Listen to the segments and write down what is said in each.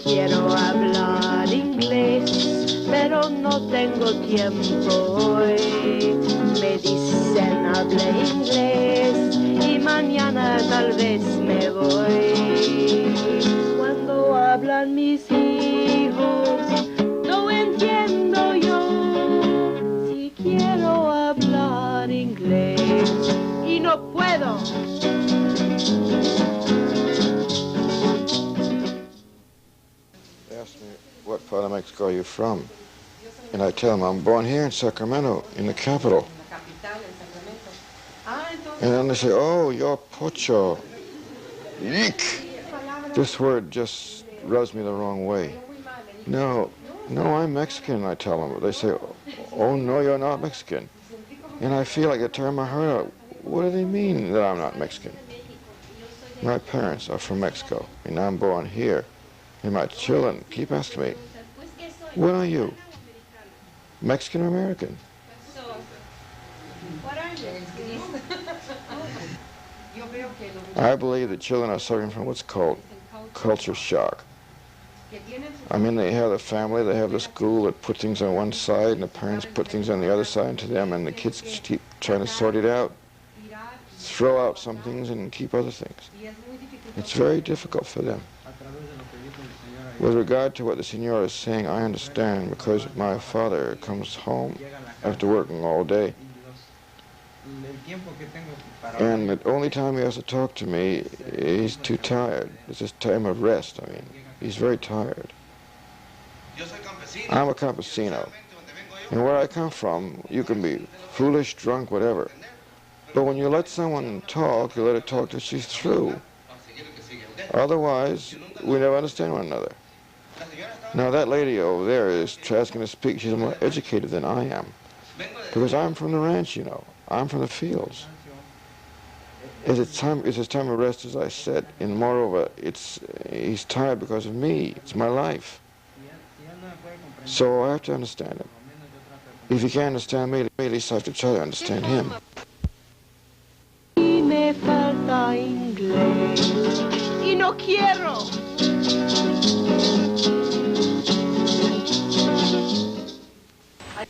quiero hablar inglés, pero no tengo tiempo hoy. Me dicen hable inglés y mañana tal vez me voy. Cuando hablan mis hijos, no entiendo yo. Si quiero hablar inglés y no puedo. Ask me, what part of Mexico are you from? And I tell them I'm born here in Sacramento, in the capital. And then they say, oh, you're Pocho. Eek! This word just rubs me the wrong way. No, I'm Mexican, I tell them. They say, oh, no, you're not Mexican. And I feel like I tear my heart out. What do they mean that I'm not Mexican? My parents are from Mexico, and I'm born here. And my children keep asking me, what are you? Mexican or American? What are you? I believe that children are suffering from what's called culture shock. I mean, they have the family, they have the school that put things on one side, and the parents put things on the other side to them, and the kids keep trying to sort it out, throw out some things and keep other things. It's very difficult for them. With regard to what the Senora is saying, I understand, because my father comes home after working all day, and the only time he has to talk to me, he's too tired. It's his time of rest. I mean, he's very tired. I'm a campesino, and where I come from, you can be foolish, drunk, whatever. But when you let someone talk, you let her talk till she's through. Otherwise, we never understand one another. Now that lady over there is asking to speak. She's more educated than I am, because I'm from the ranch, you know. I'm from the fields. It's his time of rest, as I said, and moreover, he's tired because of me. It's my life. So I have to understand him. If he can't understand me, at least I have to try to understand him. Me falta inglés y no quiero.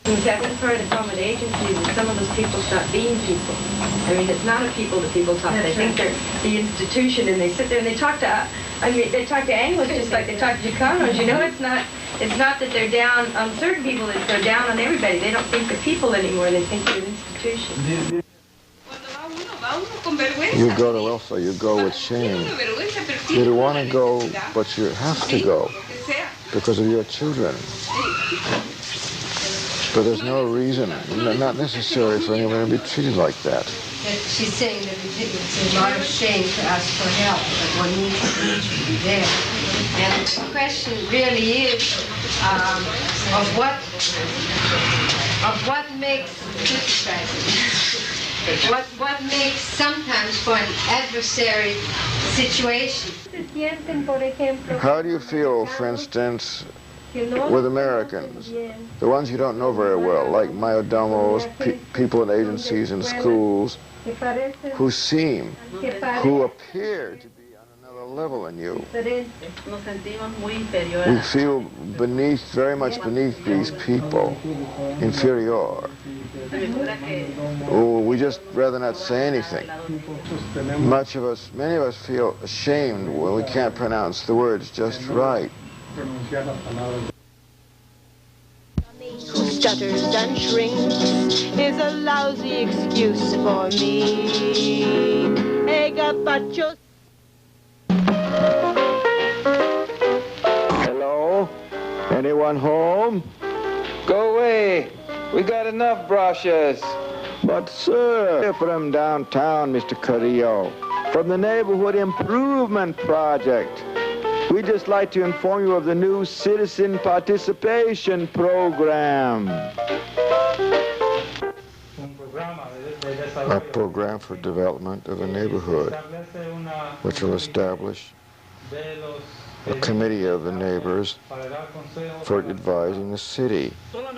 The second part of government agencies is some of those people stop being people. I mean, it's not a people that people talk to. They think they're the institution, and they sit there and they talk to, they talk to English just like they talk to Chicanos. You know, it's not that they're down on certain people, they're down on everybody. They don't think they're people anymore. They think they're an institution. You go to welfare, you go with shame. You don't want to go, but you have to go because of your children. But there's no reason, not necessary for anyone to be treated like that. She's saying that it's a lot of shame to ask for help, but one needs to be there. And the question really is of what makes what makes sometimes for an adversary situation. How do you feel, for instance, with Americans, the ones you don't know very well, like mayordomos, people in agencies and schools, who appear to be on another level than you? We feel very much beneath these people, inferior. Oh, we just rather not say anything. Many of us feel ashamed when we can't pronounce the words just right. Who stutters and shrinks is a lousy excuse for me. Hello? Anyone home? Go away. We got enough brochures. But sir, from downtown, Mr. Carrillo, from the Neighborhood Improvement Project. We'd just like to inform you of the new Citizen Participation Program. A program for development of a neighborhood, which will establish a committee of the neighbors for advising the city. All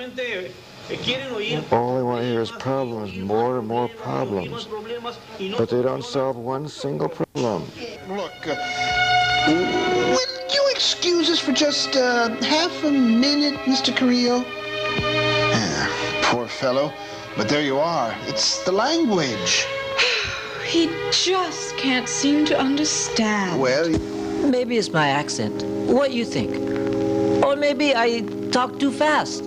they want to hear is problems, more and more problems, but they don't solve one single problem. Look, will you excuse us for just half a minute, Mr. Carrillo? Poor fellow. But there you are. It's the language. He just can't seem to understand. Well, Maybe it's my accent. What do you think? Or maybe I talk too fast.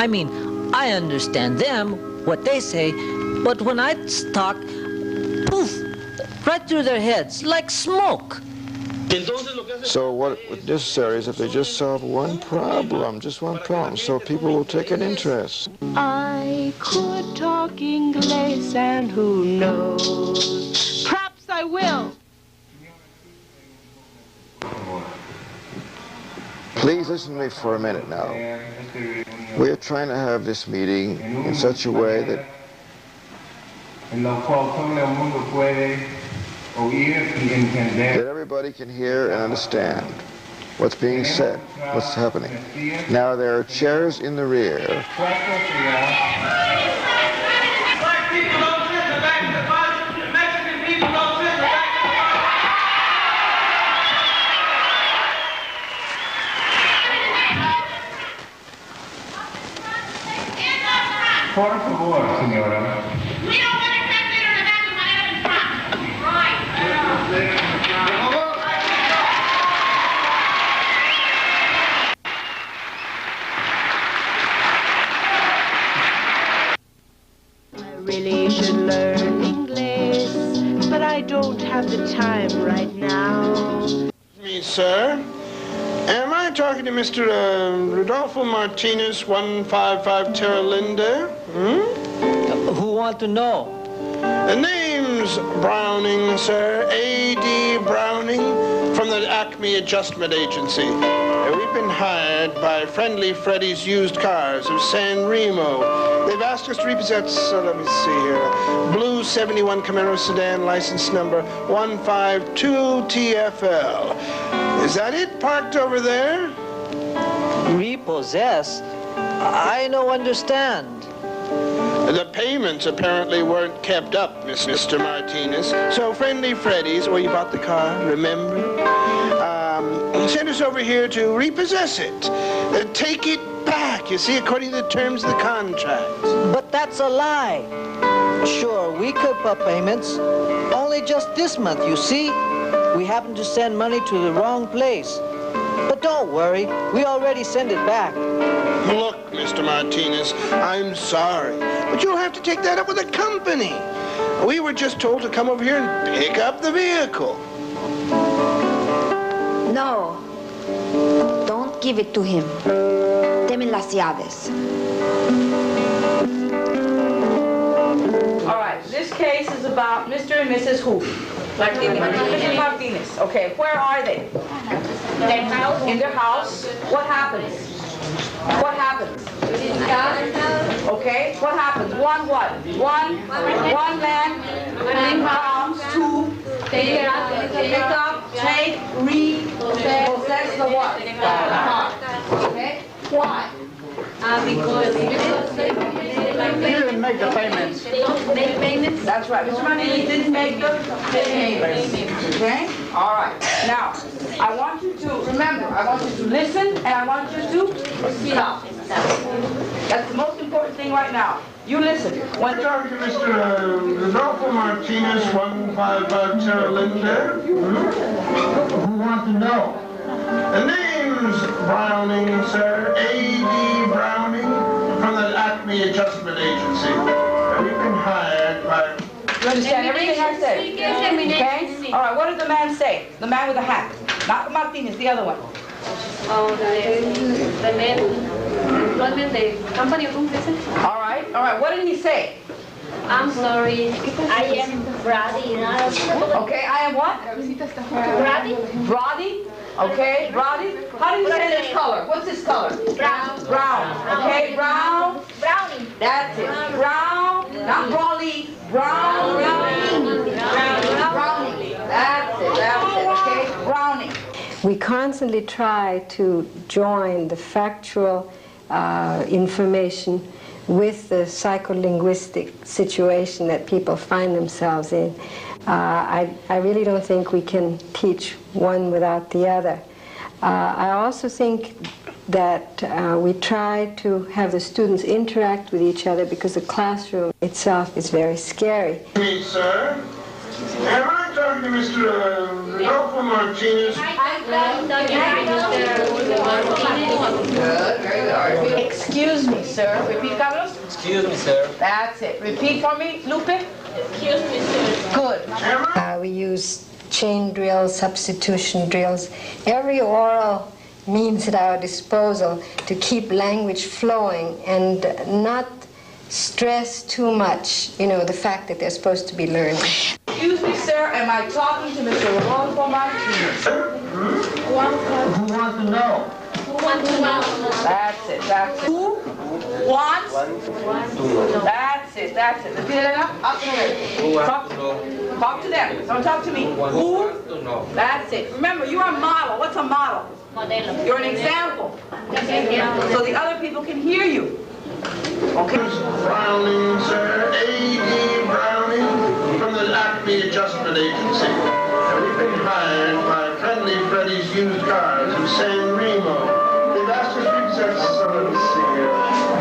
I mean, I understand them, what they say, but when I talk, poof, right through their heads, like smoke. So what is necessary is if they just solve one problem, so people will take an interest. I could talk English, and who knows? Perhaps I will. Please listen to me for a minute now. We are trying to have this meeting in such a way that everybody can hear and understand what's being said, what's happening. Now, there are chairs in the rear. Black people don't sit in the back of the bus. Mexican people don't sit in the back of the bus. Por favor, señora. We don't want to sit in the back of my head in front. Right. I really should learn English, but I don't have the time right now. me, sir. Am I talking to Mr. Rodolfo Martinez, 155 Terra Linda? Who want to know? The name's Browning, sir. A.D. Browning from the Acme Adjustment Agency. We've been hired by Friendly Freddy's Used Cars of San Remo. They've asked us to repossess, let me see here, blue 71 Camaro sedan, license number 152 TFL. Is that it, parked over there? Repossess? I no understand. The payments apparently weren't kept up, Mr. Martinez. So Friendly Freddy's, where you bought the car, remember? Sent us over here to repossess it. Take it back, you see, according to the terms of the contract. But that's a lie. Sure, we kept up payments. Only just this month, you see. We happened to send money to the wrong place. But don't worry, we already sent it back. Look, Mr. Martinez, I'm sorry, but you'll have to take that up with the company. We were just told to come over here and pick up the vehicle. No, don't give it to him. Deme las llaves. All right, this case is about Mr. and Mrs. who? Mrs. Martinez. Okay, where are they? Their house. In their house. What happens? What happens? Okay, what happens? One what? One man comes to pick up, take, repossess the what? Okay, why? Because they didn't make the payments. They don't make payments? That's right. Mr. Martinez didn't make the payments. Okay? All right. Now, I want you to remember, I want you to listen, and I want you to stop. That's the most important thing right now. You listen. When talking to Mr. Rodolfo Martinez, 155 Terra Linda. Who want to know? The name's Browning, sir. A.D. Browning from the Acme Adjustment Agency. We've been hired by... You understand everything I said? Okay? All right, what did the man say? The man with the hat. Not Martinez, the other one. Oh, the man, employment, the company of All right, what did he say? I'm sorry, I am Freddy. Okay, I am what? Freddy. Brody? Okay, Brody. How do you say this color? What's this color? Brown. Brown. Okay, brown. Brownie. That's it. Brown. Not Brawley. Brown. Brownie. Brownie. That's it. Okay, Brownie. We constantly try to join the factual information with the psycholinguistic situation that people find themselves in. I really don't think we can teach one without the other. I also think that we try to have the students interact with each other because the classroom itself is very scary. Me, sir. Am I talking to Mr. Rodolfo Martinez? Excuse me, sir. Repeat, Carlos. Excuse me, sir. That's it. Repeat for me, Lupe. Excuse me, sir. Good. We use chain drills, substitution drills, every oral means at our disposal to keep language flowing and not stress too much, you know, the fact that they're supposed to be learning. Excuse me, sir. Am I talking to Mr. Rodolfo Martinez? Who wants to know? Who wants to know? That's it. That's it. Who wants to know? That's it. That's it. Repeat it up. Up to them. Talk to them. Don't talk to me. Who? That's it. Remember, you're a model. What's a model? Modelo. You're an example. So the other people can hear you. Okay. Browning, sir. A.D. Browning from the Acme Adjustment Agency. We've been hired by Friendly Freddy's Used Cars in San Remo. They've asked us to repossess some, let's see here,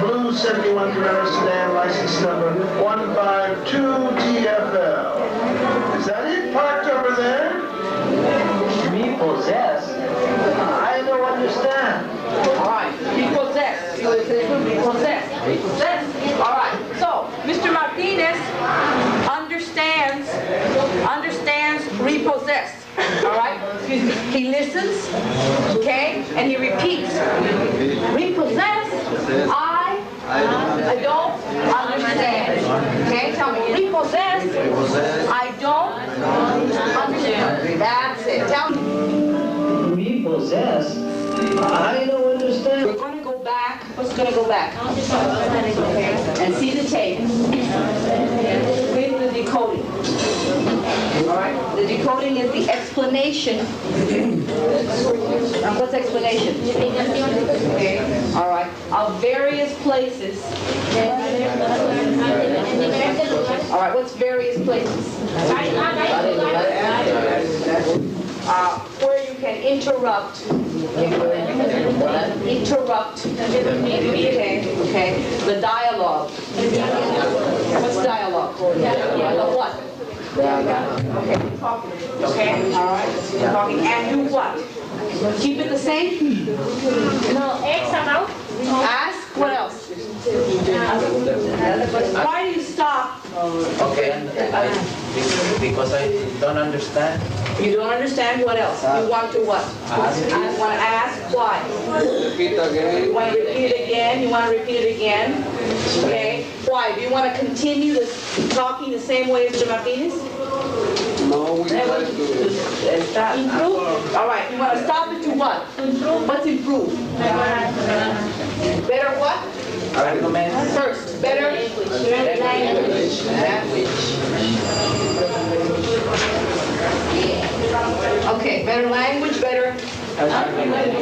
blue 71 Carrera sedan, license number 152 TFL. Is that it parked over there? Repossess? I don't understand. All right. Repossess. Repossess. Repossess. All right. So, Mr. Martinez understands repossess. All right? Excuse me. He listens, okay, and he repeats. Repossess, I don't understand. Okay, tell me. Repossess, I don't understand. That's it. Tell me. Repossess? I don't understand. We're going to go back. What's going to go back? And see the tape. With the decoding. All right? The decoding is the explanation. What's explanation? Okay. All right. Of various places. All right. What's various places? Where you can interrupt. Interrupt. Okay. The dialogue. What's dialogue? Dialogue what? Okay. Talking. Okay. All right. Talking. And do what? Keep it the same? No, X amount. Ask. What else? Why do you stop? Okay, because I don't understand. You don't understand? What else? You want to what? You want to ask why? Repeat again. You want to repeat it again? You want to repeat it again? Okay. Why? Do you want to continue talking the same way as Mr. Martinez? No, we try to stop. Improve? All right. You want to stop it to what? Improve. What's improve? Better what? argument. First, better language. Okay, better language, better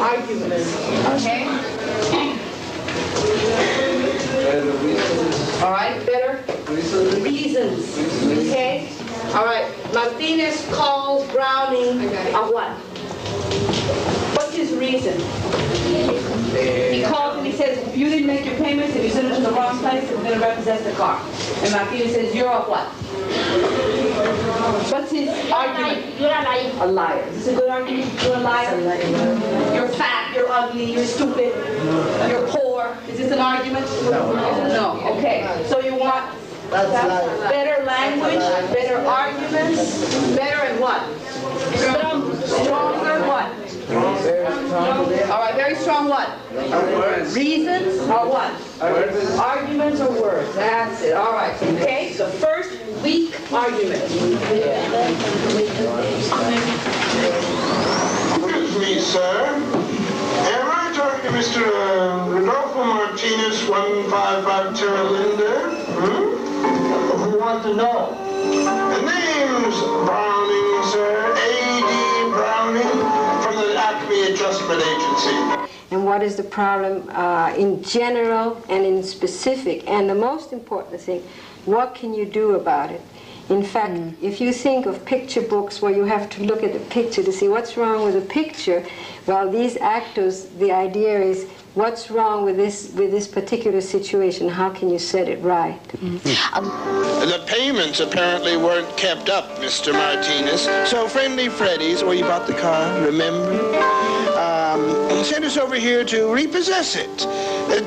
arguments. Okay? All right, better reasons. Okay? All right, Martinez calls Browning a what? What's his reason? He calls and he says, if you didn't make your payments, if you sent it to the wrong place, we're going to repossess the car. And Martinez says, you're a what? What's his argument? You're a liar. A liar. Is this a good argument? You're a liar. You're fat, you're ugly, you're stupid, you're poor. Is this an argument? No. Okay. So you want better language, better arguments, better and what? Stronger what? All right, very strong what? Reasons or what? Arguments or words. That's it. All right. Okay, so first weak argument. Excuse me, sir. Am I talking to Mr. Rodolfo Martinez, 155 Terra Linda? Who wants to know? The name's Browning, sir. A.D. Browning from the Acme Adjustment Agency. And what is the problem in general and in specific? And the most important thing, what can you do about it? In fact, if you think of picture books where you have to look at the picture to see what's wrong with the picture, well, these actors, the idea is, what's wrong with this particular situation? How can you set it right? The payments apparently weren't kept up, Mr. Martinez. So Friendly Freddy's, where you bought the car, remember? Sent us over here to repossess it.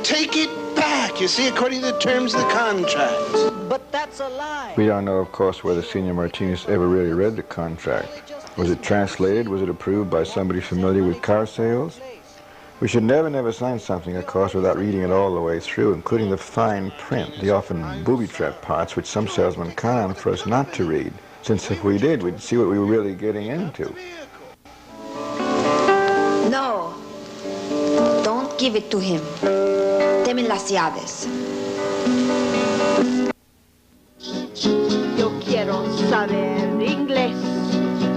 Take it back, you see, according to the terms of the contract. But that's a lie. We don't know, of course, whether Senior Martinez ever really read the contract. Was it translated? Was it approved by somebody familiar with car sales? We should never sign something, of course, without reading it all the way through, including the fine print, the often booby-trap parts which some salesmen count on for us not to read, since if we did, we'd see what we were really getting into. No, don't give it to him. Deme las llaves. Yo quiero saber inglés,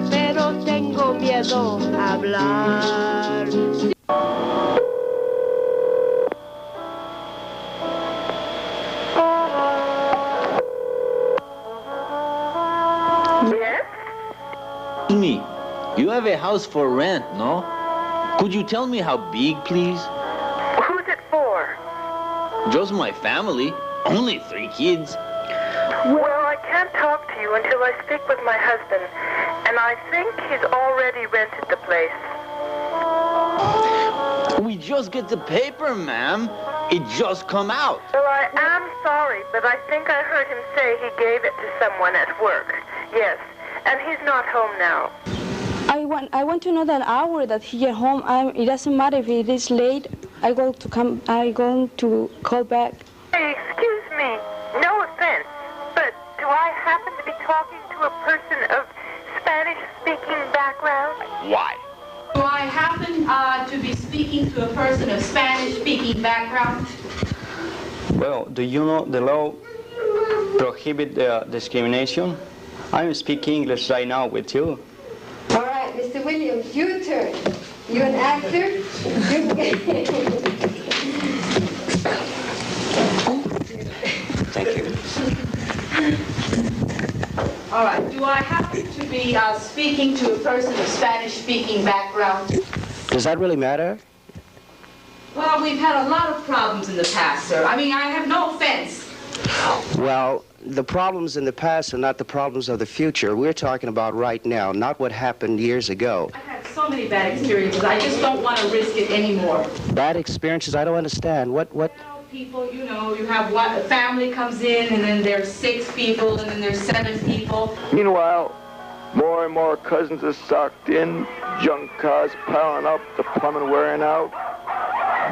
pero tengo miedo a hablar. Yes? Me, you have a house for rent, no? Could you tell me how big, please? Who's it for? Just my family. Only 3 kids. Well, I can't talk to you until I speak with my husband, and I think he's already rented the place. We just get the paper, ma'am. It just come out. Well, I am sorry, but I think I heard him say he gave it to someone at work. Yes, and he's not home now. I want to know that hour that he get home. It doesn't matter if it is late. I'm going to call back. Hey, excuse me. No offense, but do I happen to be talking to a person of Spanish-speaking background? Why? Do I happen to be speaking to a person of Spanish-speaking background? Well, do you know the law prohibit discrimination? I'm speaking English right now with you. All right, Mr. Williams, your turn. You're an actor. Thank you. All right, do I happen to be speaking to a person of Spanish-speaking background? Does that really matter? Well, we've had a lot of problems in the past, sir. I mean, I have no offense. Well, the problems in the past are not the problems of the future. We're talking about right now, not what happened years ago. I've had so many bad experiences. I just don't want to risk it anymore. Bad experiences? I don't understand. What? People, you know, you have one, a family comes in, and then there's 6 people, and then there's 7 people. Meanwhile, more and more cousins are sucked in, junk cars piling up, the plumbing wearing out,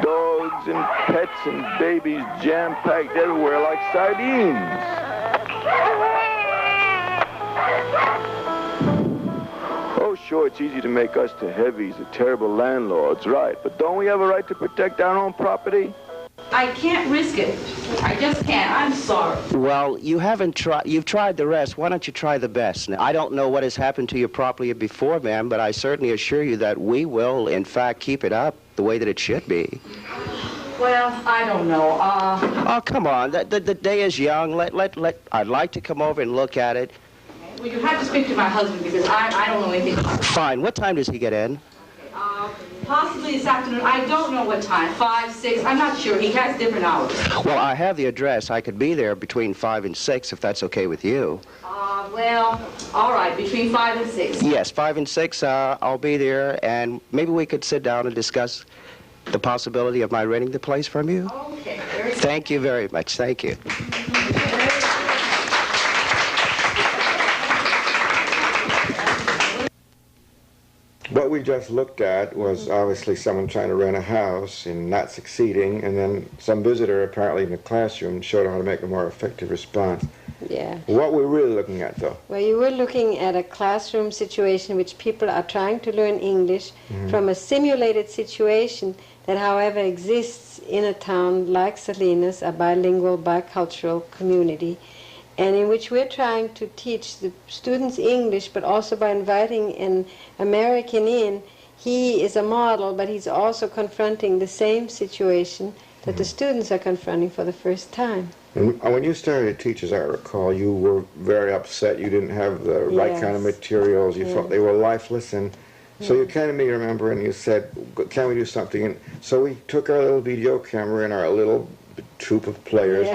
dogs and pets and babies jam-packed everywhere like sardines. Oh, sure, it's easy to make us the heavies, the terrible landlords, right, but don't we have a right to protect our own property? I can't risk it. I just can't. I'm sorry. Well, you haven't tried. You've tried the rest. Why don't you try the best? Now, I don't know what has happened to your property before, ma'am, but I certainly assure you that we will, in fact, keep it up the way that it should be. Well, I don't know. Oh, come on. The day is young. I'd like to come over and look at it. Well, you have to speak to my husband because I don't know anything about it. Fine. What time does he get in? Possibly this afternoon. I don't know what time. 5, 6. I'm not sure. He has different hours. Well, I have the address. I could be there between 5 and 6 if that's okay with you. Well, all right. Between 5 and 6. Yes, 5 and 6. I'll be there, and maybe we could sit down and discuss the possibility of my renting the place from you. Okay. Thank you very much. Thank you. What we just looked at was obviously someone trying to rent a house and not succeeding, and then some visitor apparently in the classroom showed how to make a more effective response. Yeah. What we're really looking at, though? Well, you were looking at a classroom situation in which people are trying to learn English from a simulated situation that, however, exists in a town like Salinas, a bilingual, bicultural community, and in which we're trying to teach the students English, but also by inviting an American in. He is a model, but he's also confronting the same situation that the students are confronting for the first time. And when you started to teach, as I recall, you were very upset. You didn't have the right kind of materials. You thought they were lifeless, and so you came to me, remember, and you said, "Can we do something?" And so we took our little video camera and our little troupe of players,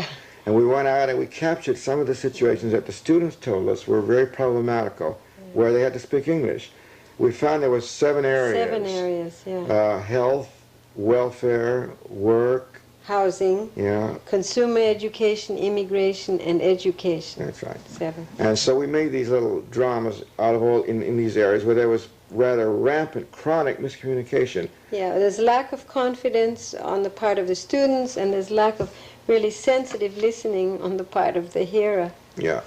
and we went out and we captured some of the situations that the students told us were very problematical, where they had to speak English. We found there was 7 areas. 7 areas, yeah. Health, welfare, work, housing, consumer education, immigration, and education. That's right. 7. And so we made these little dramas out of all in these areas where there was rather rampant, chronic miscommunication. Yeah, there's lack of confidence on the part of the students, and there's lack of really sensitive listening on the part of the hearer. Yeah.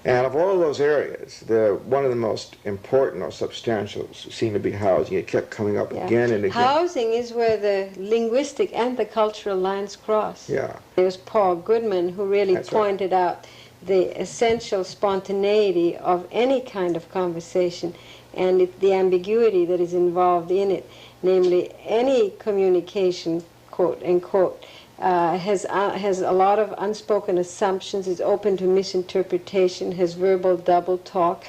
And of all of those areas, one of the most important or substantial seemed to be housing. It kept coming up again and again. Housing is where the linguistic and the cultural lines cross. Yeah. It was Paul Goodman who really pointed out the essential spontaneity of any kind of conversation and the ambiguity that is involved in it. Namely, any communication, quote unquote, has a lot of unspoken assumptions, is open to misinterpretation, has verbal double talk.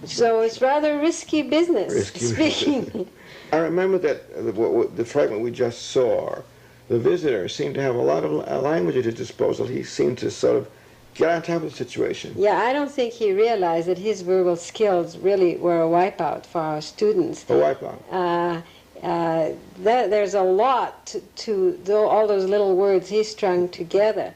So it's rather risky business, speaking. I remember that the fragment we just saw, the visitor seemed to have a lot of language at his disposal. He seemed to sort of get on top of the situation. Yeah, I don't think he realized that his verbal skills really were a wipeout for our students. A wipeout. There's a lot to all those little words he strung together,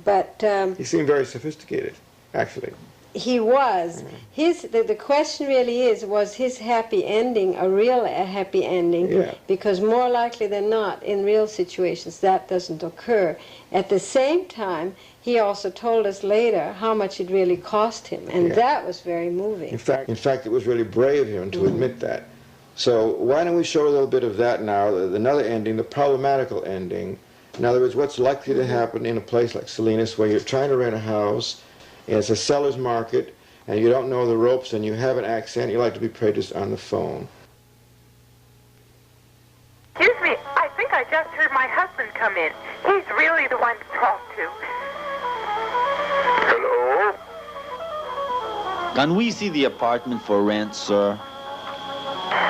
but he seemed very sophisticated, actually. He was. The question really was his happy ending a real happy ending? Yeah. Because more likely than not, in real situations, that doesn't occur. At the same time, he also told us later how much it really cost him, and that was very moving. In fact, it was really brave of him to admit that. So why don't we show a little bit of that now, another ending, the problematical ending. In other words, what's likely to happen in a place like Salinas where you're trying to rent a house, and it's a seller's market, and you don't know the ropes, and you have an accent, you like to be prejudiced on the phone. Excuse me, I think I just heard my husband come in. He's really the one to talk to. Hello? Can we see the apartment for rent, sir?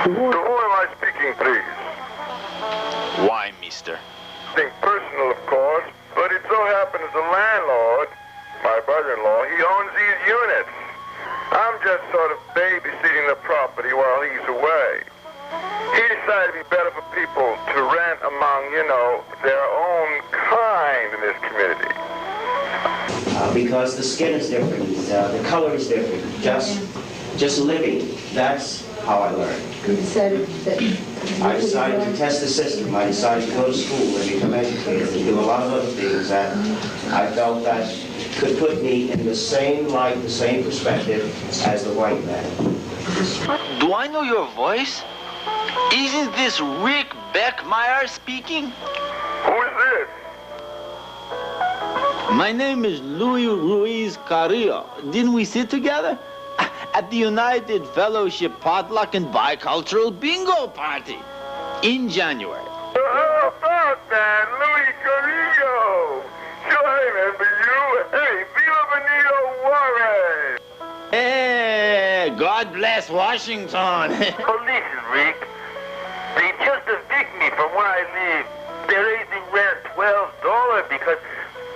To whom am I speaking, please? Why, mister? Think personal, of course, but it so happens the landlord, my brother-in-law, he owns these units. I'm just sort of babysitting the property while he's away. He decided it'd be better for people to rent among, their own kind in this community. Because the skin is different, the color is different. Just living, that's how I learned. I decided to test the system. I decided to go to school and become educated and do a lot of other things that I felt that could put me in the same light, the same perspective as the white man. Do I know your voice? Isn't this Rick Beckmeyer speaking? Who is this? My name is Luis Ruiz Carrillo. Didn't we sit together? At the United Fellowship Potluck and Bicultural Bingo Party in January. How about that, Luis Carrillo? Sure, I remember you. Hey, Viva Benito Juarez. Hey, God bless Washington. Oh, listen, Rick. They just evicted me from where I live. They're raising rent $12 because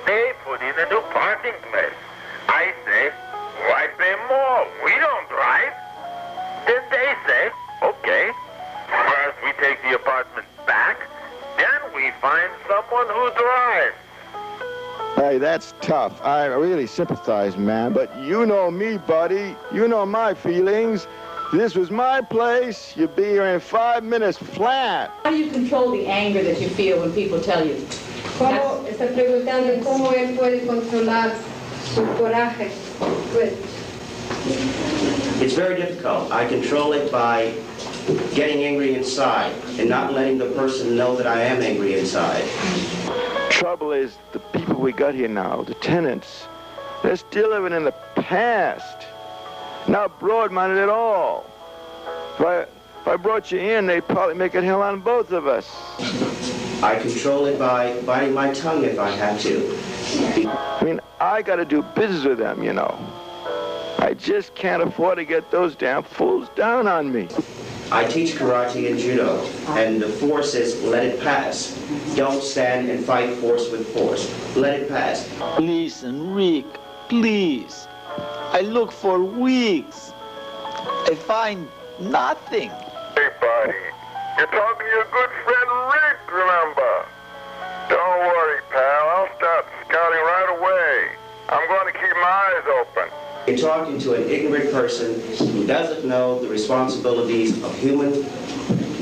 they put in a new parking place. I say, why pay more? We don't drive. Then they say, okay, first we take the apartment back, then we find someone who drives. Hey, that's tough. I really sympathize, man. But you know me, buddy. You know my feelings. If this was my place, you'd be here in 5 minutes flat. How do you control the anger that you feel when people tell you? Está preguntando cómo él puede controlar su coraje. It's very difficult. I control it by getting angry inside and not letting the person know that I am angry inside. Trouble is, the people we got here now, the tenants, they're still living in the past, not broad-minded at all. If I brought you in, they'd probably make it hell on both of us. I control it by biting my tongue if I have to. I mean, I got to do business with them, you know. I just can't afford to get those damn fools down on me. I teach karate and judo, and the force is let it pass. Don't stand and fight force with force. Let it pass. Listen, Rick, please. I look for weeks. I find nothing. Hey, buddy. You're talking to your good friend Rick, remember? Don't worry, pal. I'll start scouting right away. I'm going to keep my eyes open. You're talking to an ignorant person who doesn't know the responsibilities of human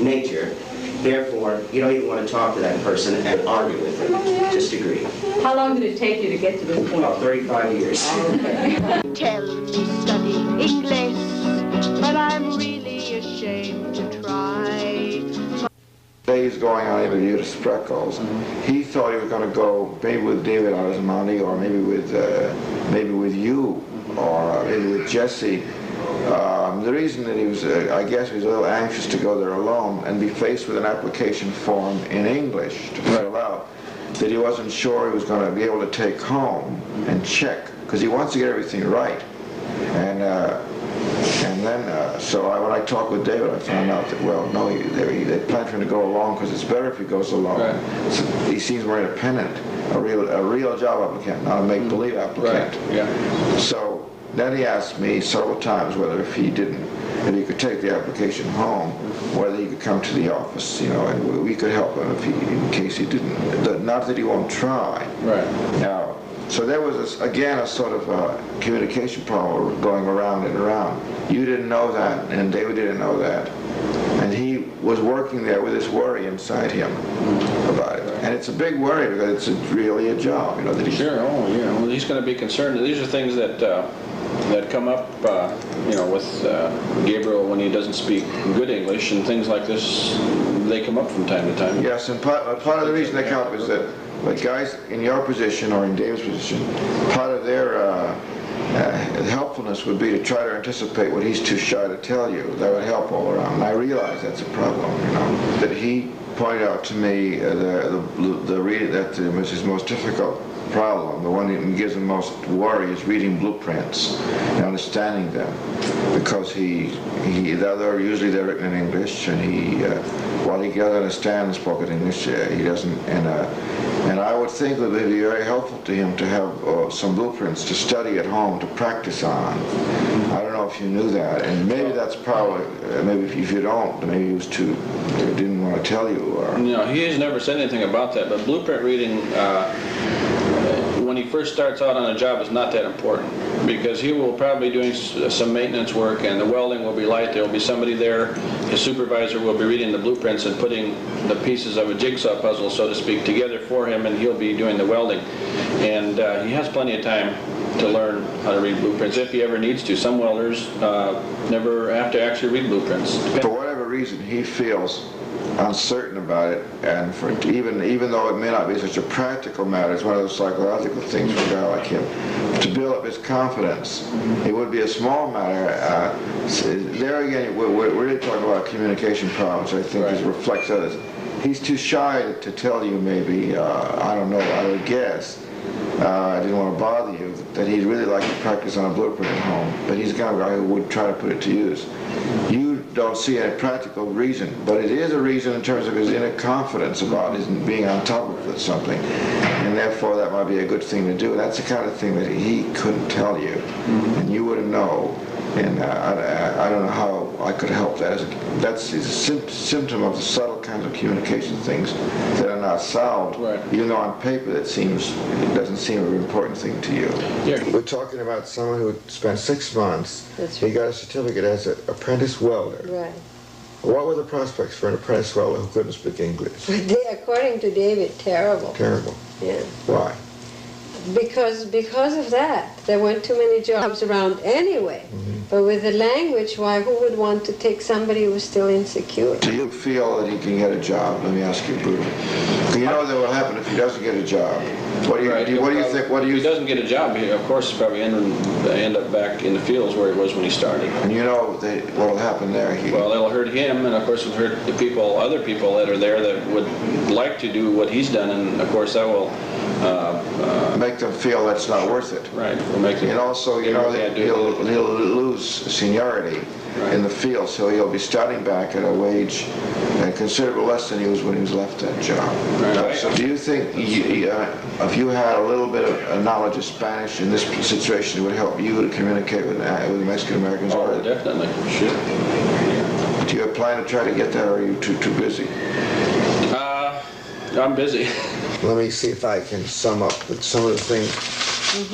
nature. Therefore, you don't even want to talk to that person and argue with him. Just agree. How long did it take you to get to this point? About 35 years. Tell me study English, but I'm really ashamed to try. Days going on even with Spreckles. He thought he was going to go maybe with David on his money, or maybe with you, or maybe with Jesse. The reason that he was, I guess, he was a little anxious to go there alone and be faced with an application form in English to fill out that he wasn't sure he was going to be able to take home and check, because he wants to get everything right. And then, so when I talked with David, I found out that, well, no, they plan for him to go along because it's better if he goes alone. Right. So he seems more independent, a real job applicant, not a make-believe applicant. Right. Yeah. So then he asked me several times whether if he could take the application home, whether he could come to the office, you know, and we could help him in case he didn't. Not that he won't try. Right. Now, so there was, again, a sort of communication problem going around and around. You didn't know that, and David didn't know that. And he was working there with this worry inside him about it. And it's a big worry because it's really a job, you know. That sure, well, he's going to be concerned. These are things that come up, you know, with Gabriel when he doesn't speak good English, and things like this, they come up from time to time. Yes, and part of the reason they come up is that, like guys in your position or in Dave's position, part of their helpfulness would be to try to anticipate what he's too shy to tell you. That would help all around. And I realize that's a problem, you know. That he pointed out to me the reading that was his most difficult problem, the one that gives him most worry, is reading blueprints and understanding them, because they're usually written in English, and while he doesn't understand spoken English, he doesn't. And I would think that it would be very helpful to him to have some blueprints to study at home, to practice on. I don't know if you knew that, and maybe that's probably, maybe if you don't, maybe he was didn't want to tell you. Or no, he has never said anything about that, but blueprint reading, when he first starts out on a job, is not that important, because he will probably be doing some maintenance work, and the welding will be light. There will be somebody there. His supervisor will be reading the blueprints and putting the pieces of a jigsaw puzzle, so to speak, together for him, and he'll be doing the welding. And he has plenty of time to learn how to read blueprints if he ever needs to. Some welders never have to actually read blueprints. For whatever reason, he feels uncertain about it, and even though it may not be such a practical matter, it's one of those psychological things for a guy like him, to build up his confidence. It would be a small matter. There again, we're really talking about communication problems, I think, right. Reflects others. He's too shy to tell you, maybe, I don't know, I would guess, I didn't want to bother you, that he'd really like to practice on a blueprint at home, but he's the kind of guy who would try to put it to use. You don't see any practical reason, but it is a reason in terms of his inner confidence about his being on top of something, and therefore that might be a good thing to do. That's the kind of thing that he couldn't tell you, and you wouldn't know, and I don't know how I could help that. That's a symptom of the subtle kinds of communication things that are not solved, right. Even though on paper it doesn't seem an important thing to you. Yeah. We're talking about someone who spent 6 months. That's right. He got a certificate as an apprentice welder. Right. What were the prospects for an apprentice welder who couldn't speak English? According to David, terrible. Terrible. Yeah. Why? Because of that. There weren't too many jobs around anyway. Mm-hmm. But with the language, why, who would want to take somebody who's still insecure? Do you feel that he can get a job? Let me ask you, Bruce. You know what will happen if he doesn't get a job. What do you think? If he doesn't get a job, he, of course, probably end up back in the fields where he was when he started. And you know what will happen there? Well, it'll hurt him, and of course it'll hurt the other people that are there that would like to do what he's done, and of course that will make them feel that's not worth it. Right. We'll make them, and also, you know, he'll lose seniority in the field, so he'll be starting back at a wage considerably less than he was when he was left that job. Right. So do you think if you had a little bit of knowledge of Spanish in this situation, it would help you to communicate with the Mexican Americans? Oh, definitely. Sure. Do you have a plan to try to get there, or are you too busy? I'm busy. Let me see if I can sum up that some of the things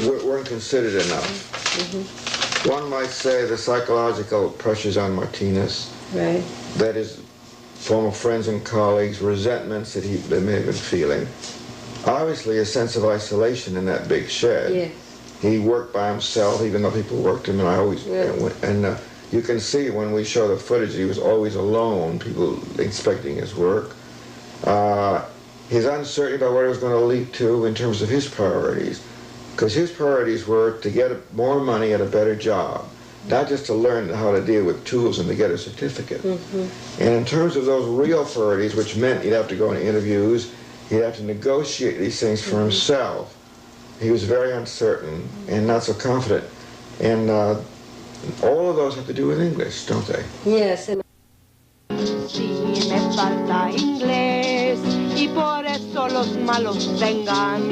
weren't considered enough. One might say the psychological pressures on Martinez. Right. That is, former friends and colleagues, resentments that they may have been feeling. Obviously, a sense of isolation in that big shed. Yes. He worked by himself, even though people worked him, and I always... And you can see when we show the footage, he was always alone, people inspecting his work. His uncertainty about what it was going to lead to in terms of his priorities. Because his priorities were to get more money at a better job, not just to learn how to deal with tools and to get a certificate. And in terms of those real priorities, which meant he'd have to go into interviews, he'd have to negotiate these things for himself, he was very uncertain and not so confident. And all of those have to do with English, don't they? Yes. And Sí, me falta inglés y por eso los malos vengan.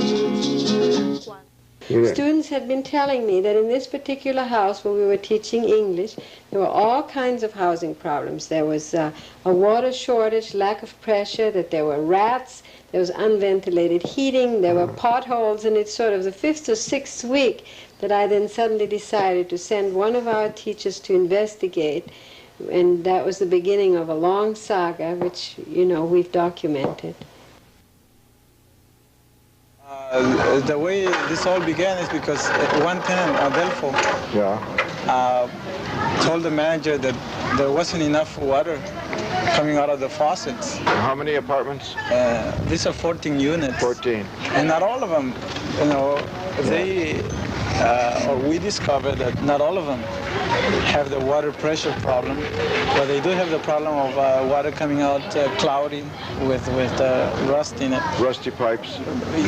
Students had been telling me that in this particular house where we were teaching English, there were all kinds of housing problems. There was a water shortage, lack of pressure, that there were rats, there was unventilated heating, there were potholes, and it's sort of the 5th or 6th week that I then suddenly decided to send one of our teachers to investigate, and that was the beginning of a long saga, which, you know, we've documented. The way this all began is because one tenant, Adelfo, told the manager that there wasn't enough water coming out of the faucets. How many apartments? These are 14 units. 14. And not all of them, you know, or we discovered that not all of them have the water pressure problem, but they do have the problem of water coming out cloudy with rust in it. Rusty pipes.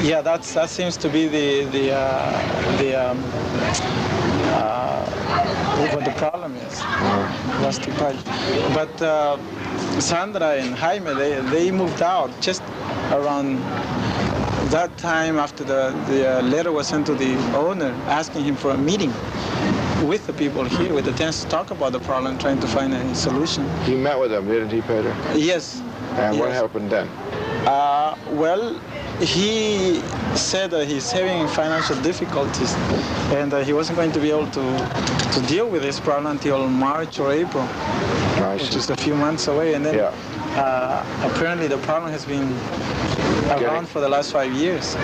Yeah, that seems to be what the problem is. Rusty pipes. But Sandra and Jaime, they moved out just around that time after the letter was sent to the owner asking him for a meeting with the people here, with the tenants, to talk about the problem, trying to find a solution. He met with them, didn't he, Peter? Yes. And what happened then? Well, he said that he's having financial difficulties and he wasn't going to be able to deal with this problem until March or April, which is a few months away. And then apparently the problem has been around for the last 5 years.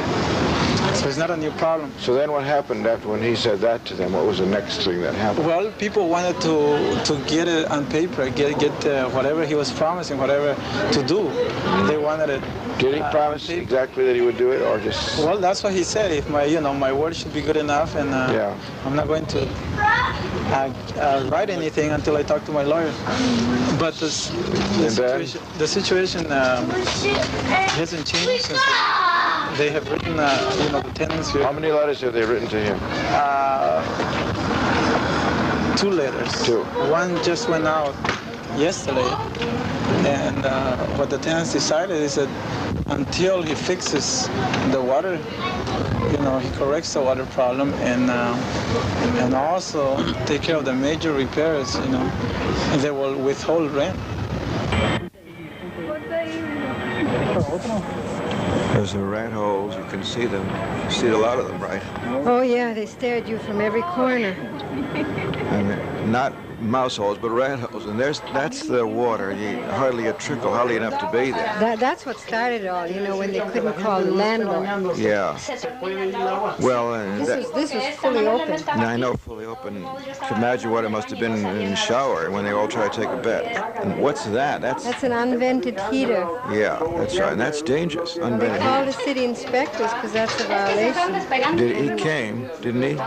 So it's not a new problem. So then what happened after when he said that to them? What was the next thing that happened? Well, people wanted to get it on paper, get whatever he was promising, whatever to do. They wanted it. Did he promise exactly that he would do it, or just? Well, that's what he said. If my word should be good enough, and I'm not going to write anything until I talk to my lawyer. But the situation hasn't changed since they have written, the tenants here. How many letters have they written to him? 2 letters. 2. One just went out yesterday, and what the tenants decided is that until he fixes the water, he corrects the water problem, and also take care of the major repairs, they will withhold rent. There's the rat holes. You can see them. You see a lot of them, right? Oh, yeah, they stare at you from every corner. And not mouse holes, but rat holes. And that's the water. Hardly a trickle, hardly enough to bathe in. That's what started it all, when they couldn't call the landlord. Yeah. Well, this was fully open. I know, fully open. Imagine what it must have been in the shower when they all try to take a bath. And what's that? That's an unvented heater. Yeah, that's right. And that's dangerous. Unvented. They called the city inspectors because that's a violation. He came, didn't he?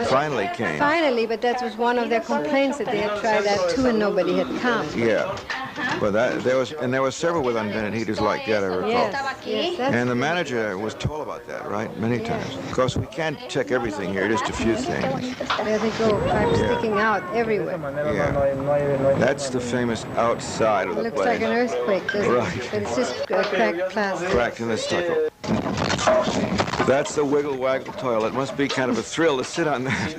Finally came. Finally, but that was one of their complaints, that they had tried that too and nobody had come. Yeah. But there was several with unvented heaters like that, I recall. Yes, And the manager was told about that, right? Many times. Of course, we can't check everything here, just a few things. There they go, pipes sticking out everywhere. Yeah. That's the famous outside of the Looks like an earthquake, doesn't it? Right. But it's just cracked plastic. Cracked in the stucco. That's the wiggle waggle toilet. Must be kind of a thrill to sit on that.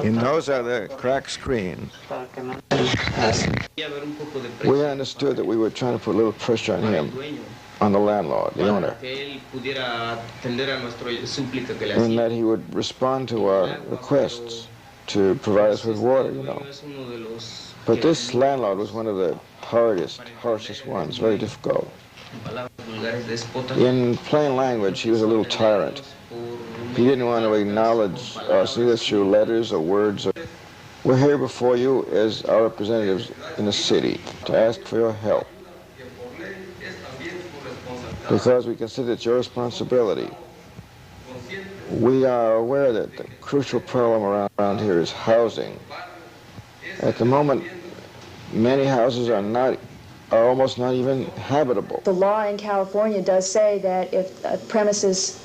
And those are the cracked screens. We understood that we were trying to put a little pressure on him, on the landlord, the owner, and that he would respond to our requests to provide us with water, you know. But this landlord was one of the hardest, harshest ones, very difficult. In plain language, he was a little tyrant. He didn't want to acknowledge us either through letters or words. We're here before you as our representatives in the city to ask for your help, because we consider it your responsibility. We are aware that the crucial problem around here is housing. At the moment, many houses are almost not even habitable. The law in California does say that if premises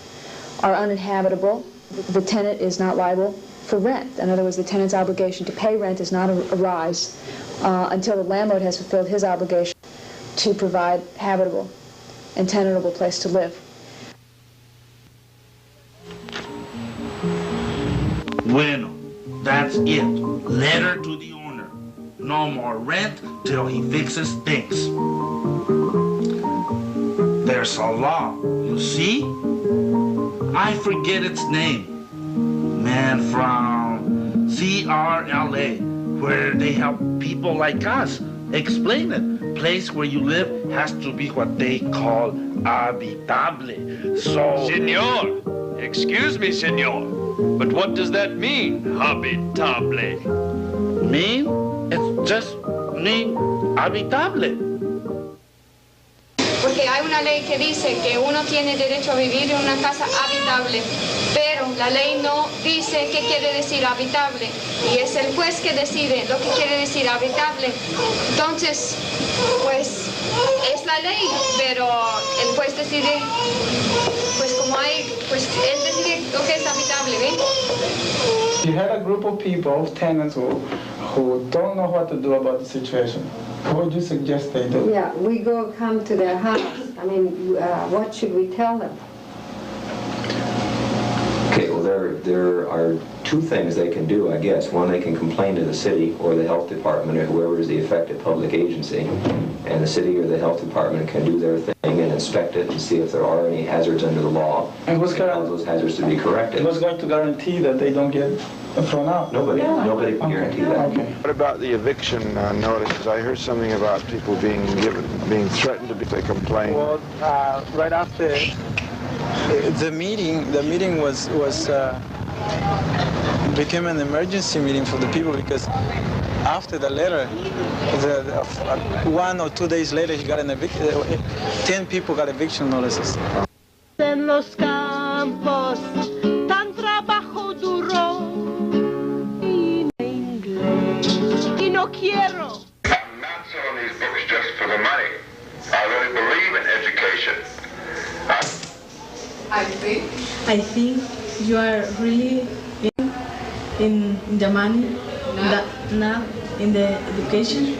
are uninhabitable, the tenant is not liable for rent. In other words, the tenant's obligation to pay rent does not arise until the landlord has fulfilled his obligation to provide habitable and tenantable place to live. Bueno, that's it. Letter to the owner. No more rent till he fixes things. There's a law, you see? I forget its name. Man, from CRLA, where they help people like us. Explain it. Place where you live has to be what they call habitable. So... Senor, excuse me, senor, but what does that mean, habitable? Mean? It's just mean habitable. Porque hay una ley que dice que uno tiene derecho a vivir en una casa habitable, pero la ley no dice qué quiere decir habitable, y es el juez que decide lo que quiere decir habitable. Entonces, pues, es la ley, pero el juez decide, pues como hay, pues él decide lo que es habitable, ¿ven? You had a group of people, tenants, who don't know what to do about the situation. What would you suggest they do? Yeah, we come to their house. I mean, what should we tell them? Okay, well, there are two things they can do, I guess. One, they can complain to the city or the health department or whoever is the affected public agency. And the city or the health department can do their thing and inspect it and see if there are any hazards under the law. And who's cause those hazards to be corrected. Who's going to guarantee that they don't get thrown out? Nobody can guarantee that. Okay. What about the eviction notices? I heard something about people being threatened if they complain. Well, right after the meeting became an emergency meeting for the people, because after the letter, 1 or 2 days later, he got 10 people got eviction notices. En los campos, tan trabajo duro y inglés y no quiero. I'm not selling these books just for the money. I really believe in education. I think you are really in the money, not in the education.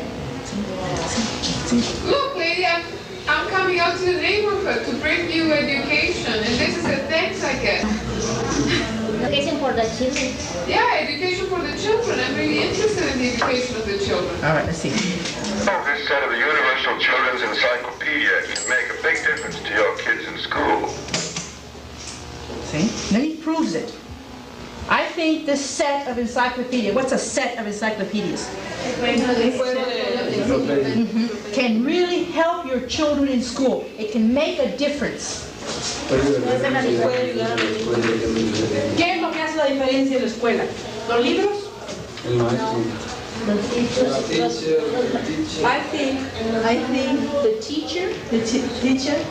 Look, lady, I'm coming out to the neighborhood to bring you education, and this is a thanks I get. Education for the children. Yeah, education for the children. I'm really interested in the education of the children. All right, let's see. This set of the Universal Children's Encyclopedia can make a big difference to your kids in school. See? Then he proves it. I think this set of encyclopedia, what's a set of encyclopedias? Can really help your children in school. It can make a difference. ¿Qué es lo que hace la diferencia en la escuela? ¿Los libros? El maestro. I think the teacher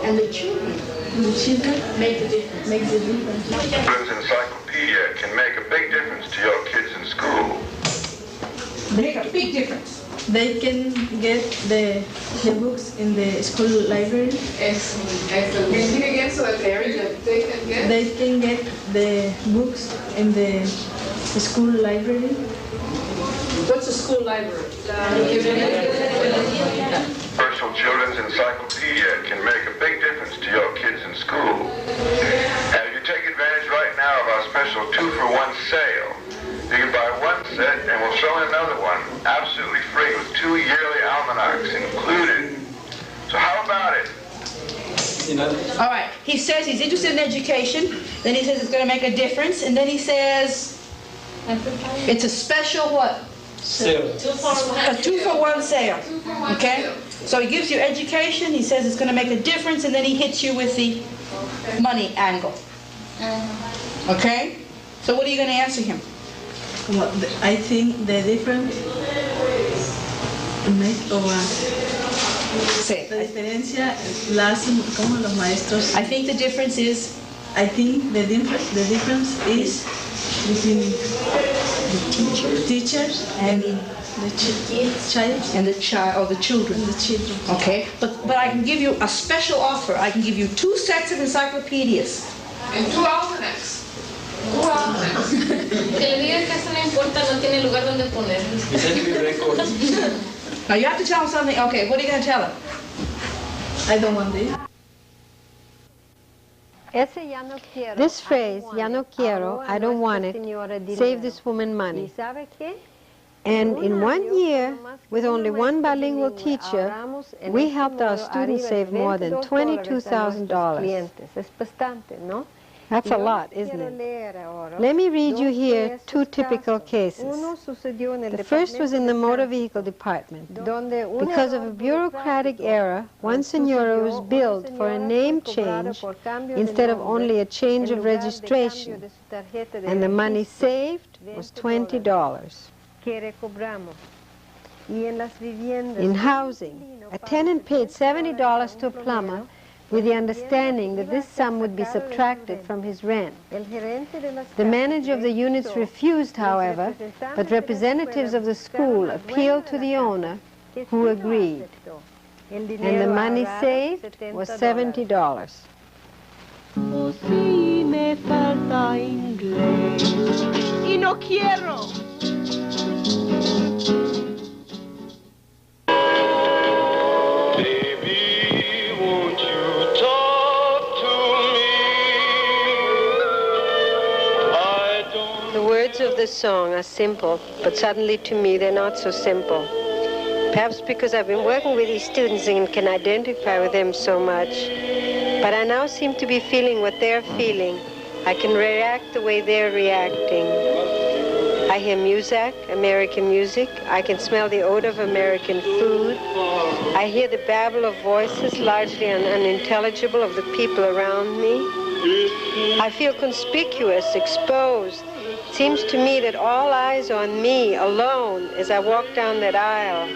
and the children. The children make the difference. Makes a difference. Children's Encyclopedia can make a big difference to your kids in school. Make a big difference. They can get the books in the school library. Excellent, excellent. Can you again so that very good. They can get? They can get the books in the school library. What's a school library? Universal Children's Encyclopedia can make a big difference to your kids in school. And if you take advantage right now of our special 2-for-1 sale, you can buy one set and we'll throw in another one absolutely free with 2 yearly almanacs included. So how about it? All right, he says he's interested in education, then he says it's going to make a difference, and then he says it's a special what? Sale. A 2-for-1 sale, okay? So he gives you education, he says it's going to make a difference, and then he hits you with the money angle. Okay? So what are you going to answer him? Well, I think the difference la diferencia la hacen como los maestros. I think the difference is. I think the difference is between the teachers and the child and the children. Okay, but I can give you a special offer. I can give you 2 sets of encyclopedias and 2 almanacs. Que le digan que eso no importa, no tiene lugar donde poner. Now you have to tell him something. Okay, what are you going to tell him? I don't want this. This phrase, ya no quiero, I don't want it, saved this woman money. And in 1 year, with only one bilingual teacher, we helped our students save more than $22,000. That's a lot, isn't it? Let me read you here 2 typical cases. The first was in the motor vehicle department. Because of a bureaucratic error, one senora was billed for a name change instead of only a change of registration, and the money saved was $20. In housing, a tenant paid $70 to a plumber with the understanding that this sum would be subtracted from his rent. The manager of the units refused, however, but representatives of the school appealed to the owner, who agreed. And the money saved was $70. Oh, si me falta inglés y no quiero. Of the song are simple, but suddenly to me they're not so simple. Perhaps because I've been working with these students and can identify with them so much. But I now seem to be feeling what they're feeling. I can react the way they're reacting. I hear music, American music. I can smell the odor of American food. I hear the babble of voices, largely unintelligible, of the people around me. I feel conspicuous, exposed. It seems to me that all eyes are on me alone as I walk down that aisle.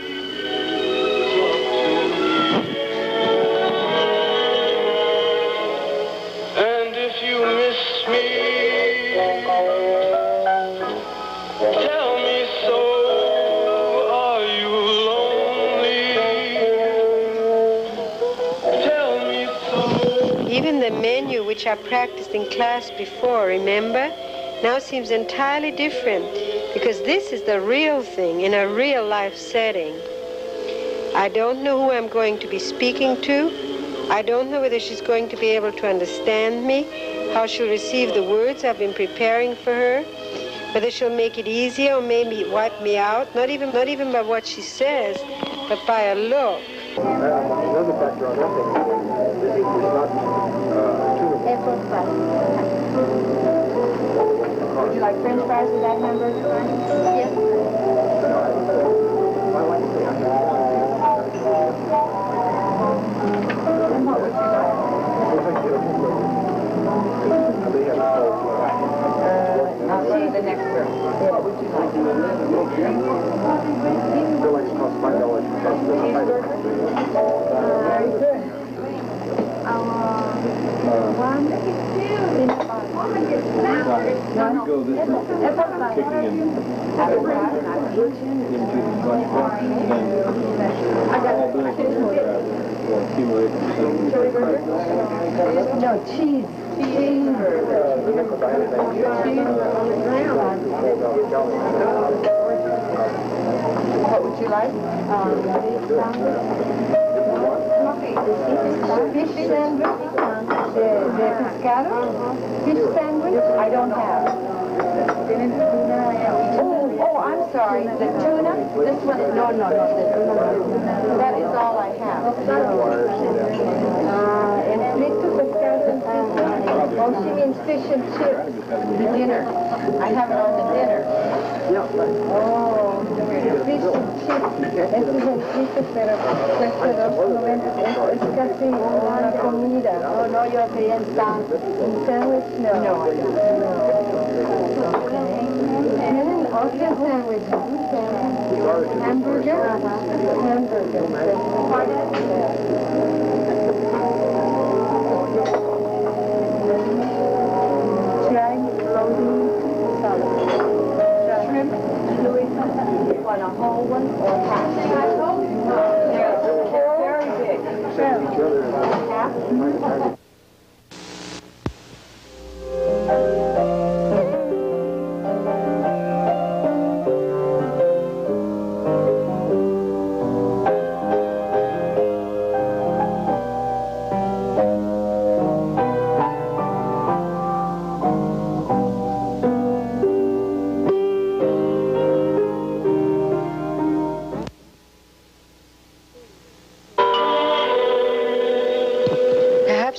And if you miss me, tell me so. Are you lonely? Tell me so. Even the menu which I practiced in class before, remember? Now seems entirely different, because this is the real thing in a real life setting. I don't know who I'm going to be speaking to. I don't know whether she's going to be able to understand me, how she'll receive the words I've been preparing for her, whether she'll make it easier or maybe wipe me out, not even by what she says, but by a look. Another factor on that thing is Would you like French fries with that hamburger? Yes. And what would you like? I'll see the next girl. What would you like? Very good. One. Go, this is kicking in. No, cheese. What would you like? Fish sandwich. The pescado. Fish sandwich. I don't have. Oh, I'm sorry. The tuna? This one? No. That is all I have. And frito pescado and fish. Oh, she means fish and chips. The dinner. I have it on the dinner. Oh, fish and chips. Este es el frito, pero cuesta $2.90. Es casi una comida. Oh, no, yo quería el sandwich. Sandwich? No. No. Okay, sandwich. Hamburger? Hamburger. Shrimp? You want a whole one or half? They're very big. Half?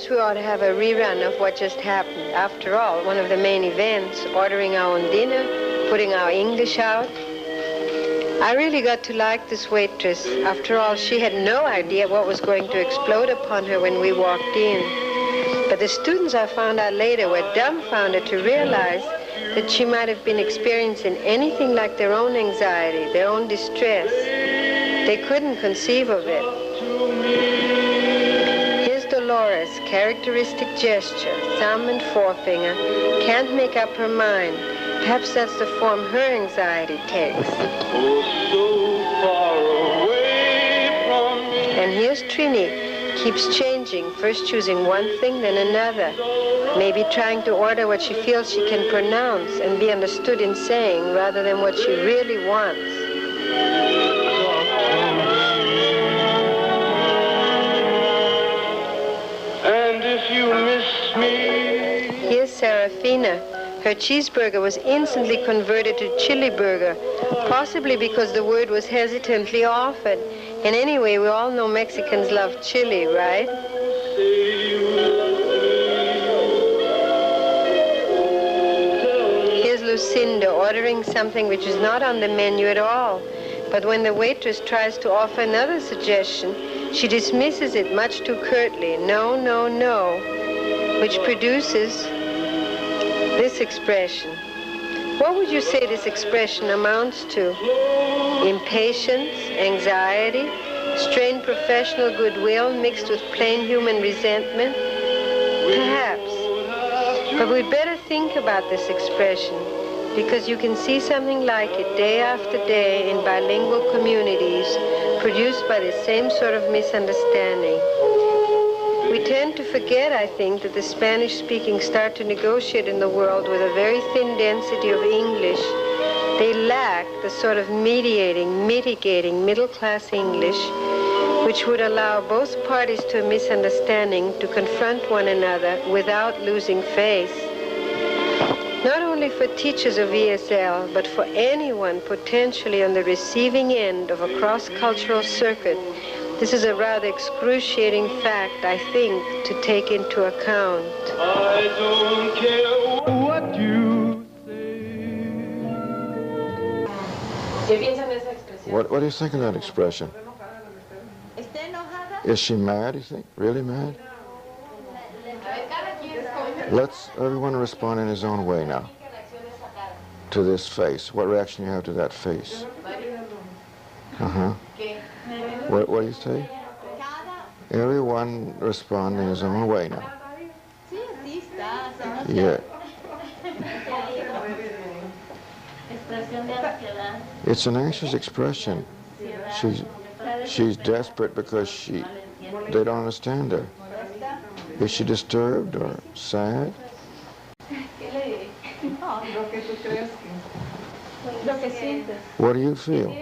We ought to have a rerun of what just happened. After all, one of the main events, ordering our own dinner, putting our English out. I really got to like this waitress. After all, she had no idea what was going to explode upon her when we walked in. But the students, I found out later, were dumbfounded to realize that she might have been experiencing anything like their own anxiety, their own distress. They couldn't conceive of it. Dolores, characteristic gesture, thumb and forefinger, can't make up her mind. Perhaps that's the form her anxiety takes. And here's Trainee, keeps changing, first choosing one thing, then another. Maybe trying to order what she feels she can pronounce and be understood in saying rather than what she really wants. Here's Serafina. Her cheeseburger was instantly converted to chili burger, possibly because the word was hesitantly offered. And anyway, we all know Mexicans love chili, right? Here's Lucinda ordering something which is not on the menu at all. But when the waitress tries to offer another suggestion, she dismisses it much too curtly, no, no, no, which produces this expression. What would you say this expression amounts to? Impatience, anxiety, strained professional goodwill mixed with plain human resentment? Perhaps. But we'd better think about this expression, because you can see something like it day after day in bilingual communities produced by the same sort of misunderstanding. We tend to forget, I think, that the Spanish-speaking start to negotiate in the world with a very thin density of English. They lack the sort of mediating, mitigating middle-class English which would allow both parties to a misunderstanding to confront one another without losing face. Not only for teachers of ESL, but for anyone potentially on the receiving end of a cross-cultural circuit, this is a rather excruciating fact, I think, to take into account. I don't care what you say. What do you think of that expression? Is she mad, you think? Really mad? Let's everyone respond in his own way now to this face. What reaction you have to that face? Uh-huh. What do you say? Everyone respond in his own way now. Yeah. It's an anxious expression. She's desperate because they don't understand her. Is she disturbed or sad? What do you feel?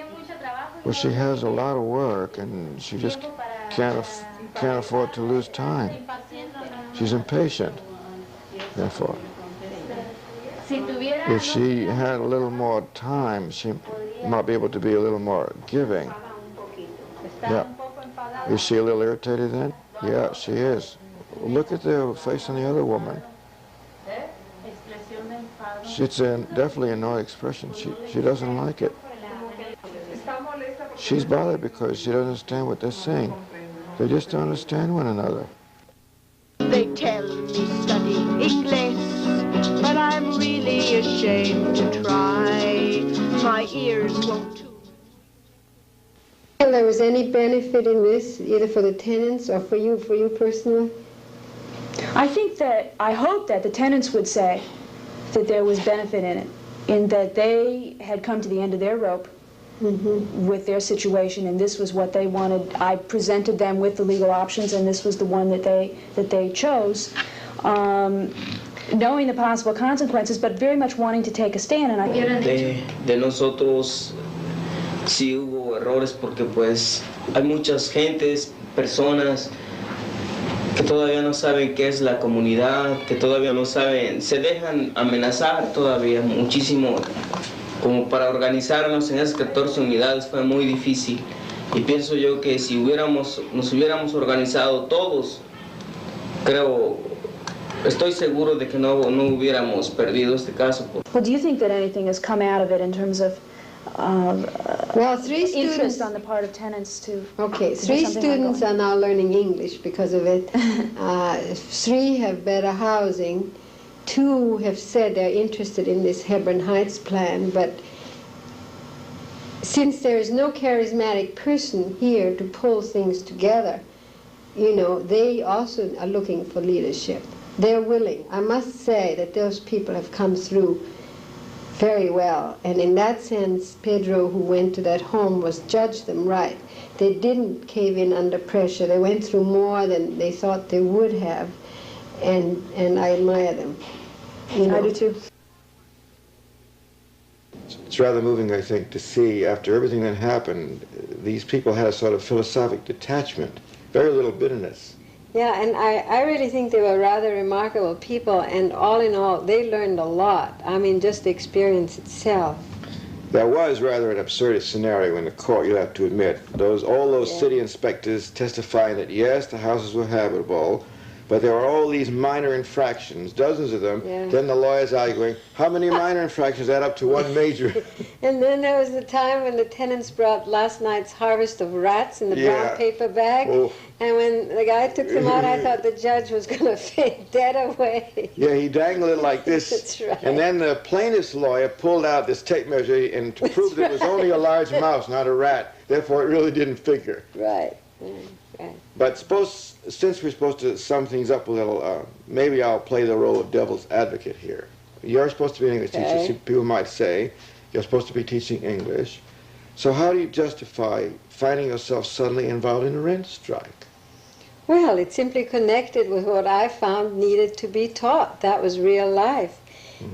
Well, she has a lot of work and she just can't afford to lose time. She's impatient, therefore. If she had a little more time, she might be able to be a little more giving. Yeah. Is she a little irritated then? Yeah, she is. Look at the face on the other woman. It's definitely a no expression. She doesn't like it. She's bothered because she doesn't understand what they're saying. They just don't understand one another. They tell me study English, but I'm really ashamed to try. My ears won't. Well, there was any benefit in this, either for the tenants or for you personally? I hope that the tenants would say that there was benefit in it, in that they had come to the end of their rope with their situation, and this was what they wanted. I presented them with the legal options, and this was the one that they chose, knowing the possible consequences, but very much wanting to take a stand. And de nosotros sí hubo errores porque pues hay muchas gentes, personas que todavía no saben qué es la comunidad, que todavía no saben, se dejan amenazar todavía muchísimo. Como para organizarnos en esas 14 unidades fue muy difícil. Y pienso yo que si nos hubiéramos organizado todos, estoy seguro de que no hubiéramos perdido este caso. Well, do you think that anything has come out of it in terms of well, 3 interest students on the part of tenants to... Okay, 3 students are now learning English because of it. 3 have better housing. 2 have said they're interested in this Hebron Heights plan, but since there is no charismatic person here to pull things together, you know, they also are looking for leadership. They're willing. I must say that those people have come through very well, and in that sense, Pedro, who went to that home, was judged them right. They didn't cave in under pressure. They went through more than they thought they would have, and I admire them. You know. I do too. It's rather moving, I think, to see after everything that happened, these people had a sort of philosophic detachment, very little bitterness. Yeah, and I really think they were rather remarkable people, and all in all, they learned a lot. I mean, just the experience itself. There was rather an absurd scenario in the court, you'll have to admit. All those city inspectors testifying that, yes, the houses were habitable, but there were all these minor infractions, dozens of them. Yeah. Then the lawyers arguing, how many minor infractions add up to one major? And then there was the time when the tenants brought last night's harvest of rats in the brown paper bag. Oh. And when the guy took them out, I thought the judge was going to faint dead away. Yeah, he dangled it like this. That's right. And then the plaintiff's lawyer pulled out this tape measure and to prove that it was only a large mouse, not a rat. Therefore, it really didn't figure. Right. Right. But since we're supposed to sum things up a little, maybe I'll play the role of devil's advocate here. You're supposed to be an English teacher. So people might say you're supposed to be teaching English. So how do you justify finding yourself suddenly involved in a rent strike? Well, it's simply connected with what I found needed to be taught. That was real life.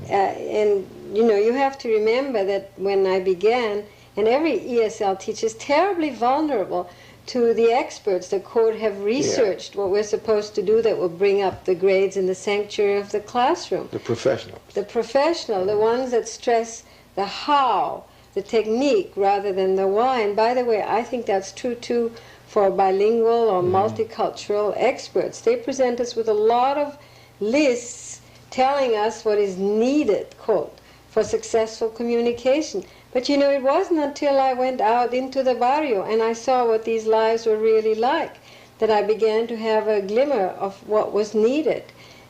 And, you know, you have to remember that when I began, and every ESL teacher is terribly vulnerable to the experts that could have researched what we're supposed to do that will bring up the grades in the sanctuary of the classroom. The professionals. The professional, the ones that stress the how, the technique, rather than the why. And by the way, I think that's true too for bilingual or multicultural experts. They present us with a lot of lists telling us what is needed, quote, for successful communication. But you know, it wasn't until I went out into the barrio and I saw what these lives were really like that I began to have a glimmer of what was needed.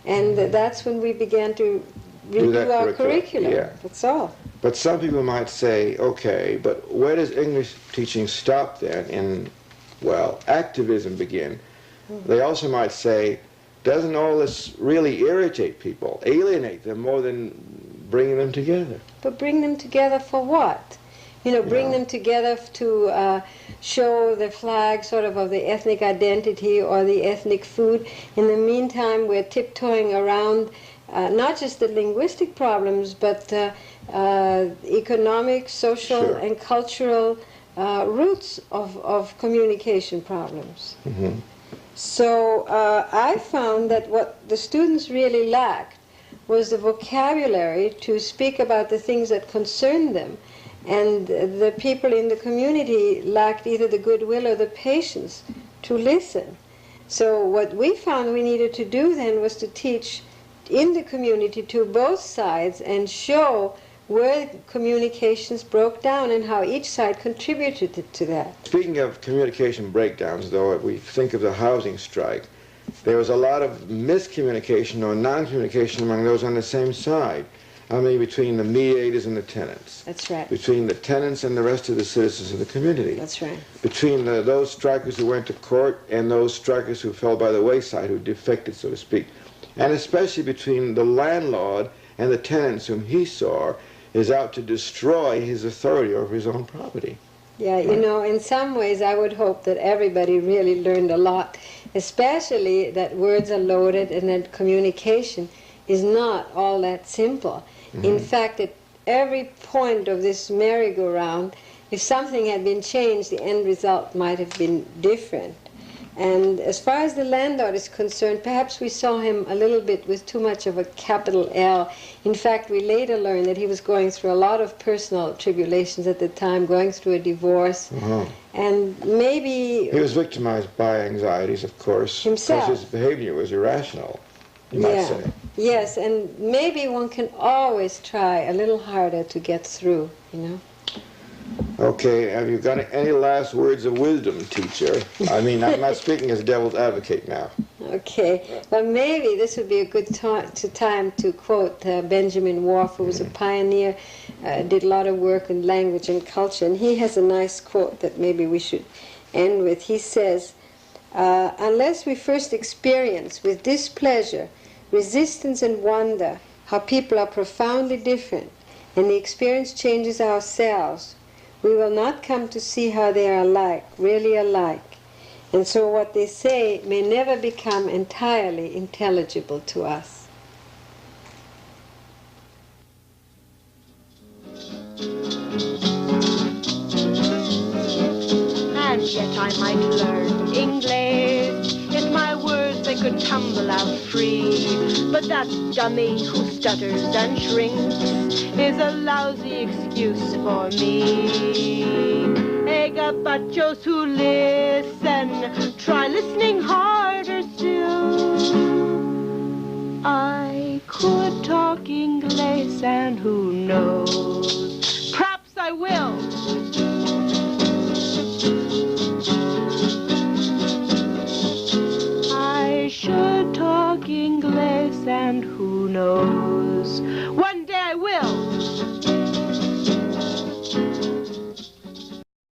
And that's when we began to redo our curriculum. Yeah. That's all. But some people might say, okay, but where does English teaching stop then in, well, activism begin? They also might say, doesn't all this really irritate people, alienate them more than bringing them together? But bring them together for what? You know, bring them together to show the flag sort of the ethnic identity or the ethnic food. In the meantime, we're tiptoeing around not just the linguistic problems, but economic, social, and cultural roots of communication problems. Mm-hmm. So I found that what the students really lacked was the vocabulary to speak about the things that concern them. And the people in the community lacked either the goodwill or the patience to listen. So what we found we needed to do then was to teach in the community to both sides and show where communications broke down and how each side contributed to that. Speaking of communication breakdowns, though, if we think of the housing strike, there was a lot of miscommunication or non-communication among those on the same side. I mean, between the mediators and the tenants. That's right. Between the tenants and the rest of the citizens of the community. That's right. Between those strikers who went to court and those strikers who fell by the wayside, who defected, so to speak. And especially between the landlord and the tenants whom he saw is out to destroy his authority over his own property. Yeah, you know, in some ways I would hope that everybody really learned a lot, especially that words are loaded and that communication is not all that simple. Mm-hmm. In fact, at every point of this merry-go-round, if something had been changed, the end result might have been different. And as far as the landlord is concerned, perhaps we saw him a little bit with too much of a capital L. In fact, we later learned that he was going through a lot of personal tribulations at the time, going through a divorce. Mm-hmm. And maybe... He was victimized by anxieties, of course. Himself. Because his behavior was irrational, you might say. Yes, and maybe one can always try a little harder to get through, you know. Okay, have you got any last words of wisdom, teacher? I mean, I'm not speaking as devil's advocate now. Okay, well, maybe this would be a good time to quote Benjamin Whorf, who was a pioneer, did a lot of work in language and culture, and he has a nice quote that maybe we should end with. He says, unless we first experience with displeasure, resistance and wonder how people are profoundly different, and the experience changes ourselves, we will not come to see how they are alike, really alike. And so what they say may never become entirely intelligible to us. And yet I might learn English if my words they could tumble out free. But that dummy who stutters and shrinks is a lousy excuse for me. Hey, gabachos who listen, try listening harder still. I could talk English, and who knows, perhaps I will. I should talk English, and who knows.